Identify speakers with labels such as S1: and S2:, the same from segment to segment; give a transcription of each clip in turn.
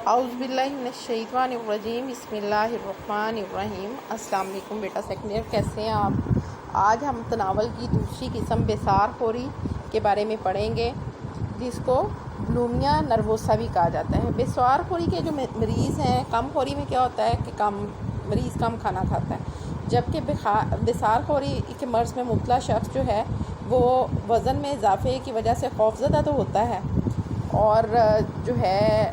S1: اعوذ باللہ من الشیطان الرجیم، بسم اللہ الرحمن الرحیم۔ السلام علیکم بیٹا سیکنڈ ایئر، کیسے ہیں آپ؟ آج ہم تناول کی دوسری قسم بیسار خوری کے بارے میں پڑھیں گے، جس کو بلیمیا نروسا بھی کہا جاتا ہے۔ بیسار خوری کے جو مریض ہیں، کم خوری میں کیا ہوتا ہے کہ مریض کم کھانا کھاتا ہے، جبکہ بیسار خوری کے مرض میں مبتلا شخص جو ہے وہ وزن میں اضافے کی وجہ سے خوفزدہ تو ہوتا ہے اور جو ہے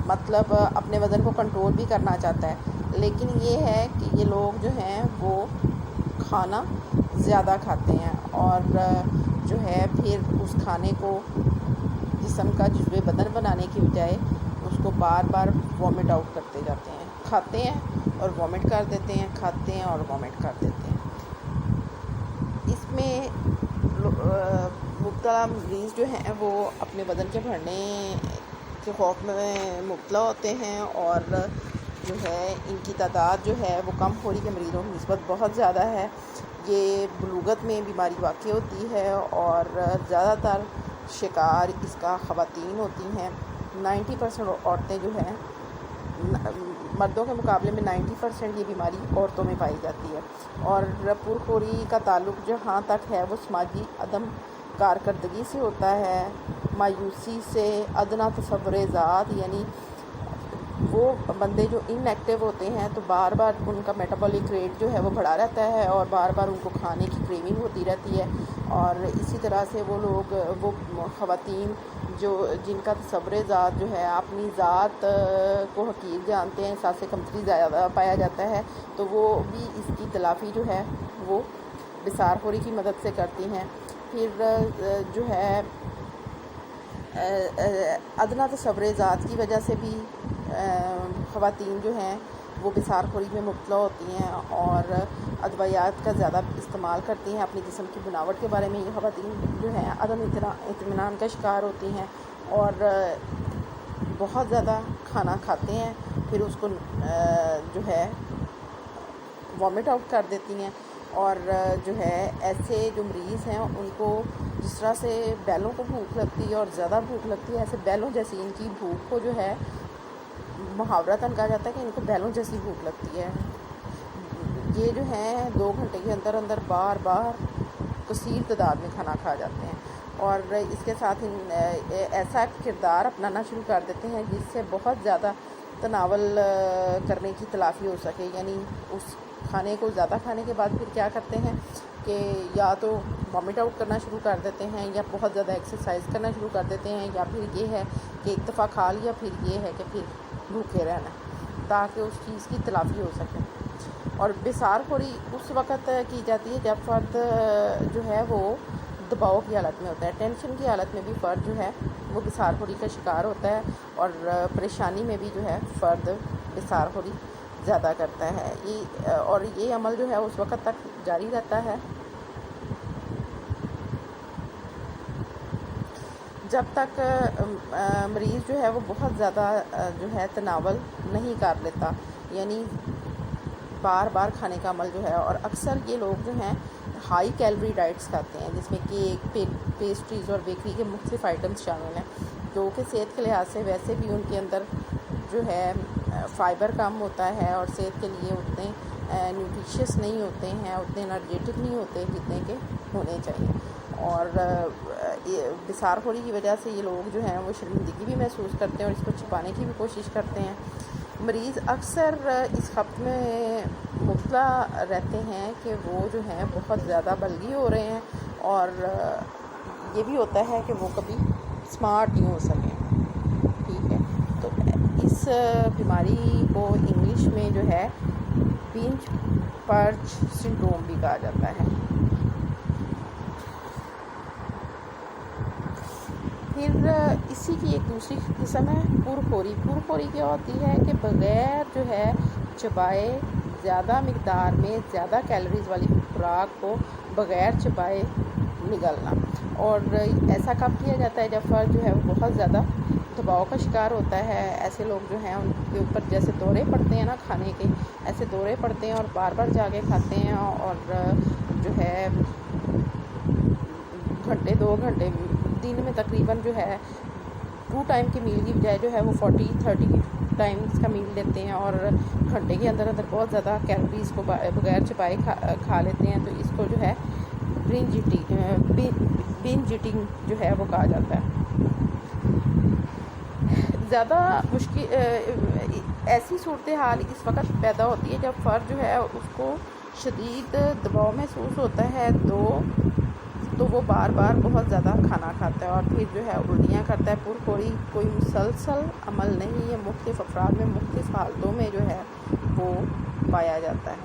S1: مطلب اپنے وزن کو کنٹرول بھی کرنا چاہتا ہے، لیکن یہ ہے کہ یہ لوگ جو ہیں وہ کھانا زیادہ کھاتے ہیں اور جو ہے پھر اس کھانے کو جسم کا جزو بدن بنانے کی بجائے اس کو بار بار وامٹ آؤٹ کرتے جاتے ہیں، کھاتے ہیں اور وامٹ کر دیتے ہیں، کھاتے ہیں اور وامٹ کر دیتے ہیں۔ اس میں مبتلا مریض جو ہیں وہ اپنے بدن کے بڑھنے کے خوف میں مبتلا ہوتے ہیں اور جو ہے ان کی تعداد جو ہے وہ کم خوری کے مریضوں کی نسبت بہت زیادہ ہے۔ یہ بلوغت میں بیماری واقع ہوتی ہے اور زیادہ تر شکار اس کا خواتین ہوتی ہیں۔ 90% عورتیں جو ہیں، مردوں کے مقابلے میں 90% یہ بیماری عورتوں میں پائی جاتی ہے۔ اور پرخوری کا تعلق جہاں تک ہے وہ سماجی عدم کارکردگی سے ہوتا ہے، مایوسی سے، ادنا تصور ذات، یعنی وہ بندے جو ان ایکٹیو ہوتے ہیں تو بار بار ان کا میٹابولک ریٹ جو ہے وہ بڑھا رہتا ہے اور بار بار ان کو کھانے کی کریونگ ہوتی رہتی ہے، اور اسی طرح سے وہ لوگ، وہ خواتین جو جن کا تصور ذات جو ہے اپنی ذات کو حقیر جانتے ہیں، احساس کمتری زیادہ پایا جاتا ہے، تو وہ بھی اس کی تلافی جو ہے وہ بیسار خوری کی مدد سے کرتی ہیں۔ پھر جو ہے ادنا تصور ذات کی وجہ سے بھی خواتین جو ہیں وہ بیسار خوری میں مبتلا ہوتی ہیں اور ادویات کا زیادہ استعمال کرتی ہیں۔ اپنے جسم کی بناوٹ کے بارے میں یہ خواتین جو ہیں عدم اطمینان کا شکار ہوتی ہیں اور بہت زیادہ کھانا کھاتے ہیں، پھر اس کو جو ہے وامٹ آؤٹ کر دیتی ہیں۔ اور جو ہے ایسے جو مریض ہیں ان کو جس طرح سے بیلوں کو بھوک لگتی ہے اور زیادہ بھوک لگتی ہے، ایسے بیلوں جیسی ان کی بھوک کو جو ہے محاورتاً کہا جاتا ہے کہ ان کو بیلوں جیسی بھوک لگتی ہے۔ یہ جو ہیں 2 گھنٹے کے اندر اندر بار بار کثیر تعداد میں کھانا کھا جاتے ہیں اور اس کے ساتھ ایسا کردار اپنانا شروع کر دیتے ہیں جس سے بہت زیادہ تناول کرنے کی تلافی ہو سکے، یعنی اس کھانے کو زیادہ کھانے کے بعد پھر کیا کرتے ہیں کہ یا تو وامٹ آؤٹ کرنا شروع کر دیتے ہیں یا بہت زیادہ ایکسرسائز کرنا شروع کر دیتے ہیں، یا پھر یہ ہے کہ ایک دفعہ کھا لیا پھر یہ ہے کہ پھر بھوکے رہنا تاکہ اس چیز کی تلافی ہو سکے۔ اور بیسار خوری اس وقت کی جاتی ہے جب فرد جو ہے وہ دباؤ کی حالت میں ہوتا ہے، ٹینشن کی حالت میں بھی فرد جو ہے وہ بیسار خوری کا شکار ہوتا ہے اور پریشانی میں بھی جو ہے فرد بیسار خوری زیادہ کرتا ہے۔ اور یہ عمل جو ہے اس وقت تک جاری رہتا ہے جب تک مریض جو ہے وہ بہت زیادہ جو ہے تناول نہیں کر لیتا، یعنی بار بار کھانے کا عمل جو ہے۔ اور اکثر یہ لوگ جو ہیں ہائی کیلوری ڈائٹس کھاتے ہیں جس میں کیک، پیسٹریز اور بیکری کے مختلف آئٹمس شامل ہیں، جو کہ صحت کے لحاظ سے ویسے بھی ان کے اندر جو ہے فائبر کم ہوتا ہے اور صحت کے لیے اتنے نیوٹریشس نہیں ہوتے ہیں، اتنے انرجیٹک نہیں ہوتے جتنے کہ ہونے چاہیے۔ اور بیسار خوری کی وجہ سے یہ لوگ جو ہیں وہ شرمندگی بھی محسوس کرتے ہیں اور اس کو چھپانے کی بھی کوشش کرتے ہیں۔ مریض اکثر اس خبت میں مبتلا رہتے ہیں کہ وہ جو ہیں بہت زیادہ بلگی ہو رہے ہیں اور یہ بھی ہوتا ہے کہ وہ کبھی سمارٹ نہیں ہو سکیں، ٹھیک ہے۔ تو اس بیماری کو انگلش میں جو ہے بنج پرچ سنڈروم بھی کہا جاتا ہے۔ پھر اسی کی ایک دوسری قسم ہے پرخوری۔ پرخوری کیا ہوتی ہے کہ بغیر جو ہے چبائے زیادہ مقدار میں زیادہ کیلوریز والی خوراک کو بغیر چبائے نگلنا، اور ایسا کب کیا جاتا ہے جب فرد جو ہے وہ بہت زیادہ دباؤ کا شکار ہوتا ہے۔ ایسے لوگ جو ہیں ان کے اوپر جیسے دورے پڑتے ہیں نا کھانے کے، ایسے دورے پڑتے ہیں اور بار بار جا کے کھاتے ہیں اور جو ہے گھنٹے 2 گھنٹے دن میں تقریباً جو ہے 2 ٹائم کی میل کی بجائے جو ہے وہ 40-30 ٹائمز کا میل لیتے ہیں اور گھنٹے کے اندر اندر بہت زیادہ کیلوریز کو بغیر چبائے کھا لیتے ہیں، تو اس کو جو ہے بنج ایٹنگ جو ہے وہ کہا جاتا ہے۔ زیادہ مشکل ایسی صورتحال اس وقت پیدا ہوتی ہے جب فرد جو ہے اس کو شدید دباؤ محسوس ہوتا ہے تو وہ بار بار بہت زیادہ کھانا کھاتا ہے اور پھر جو ہے الٹیاں کرتا ہے۔ پرخوری کوئی مسلسل عمل نہیں ہے، مختلف افراد میں مختلف حالتوں میں جو ہے وہ پایا جاتا ہے۔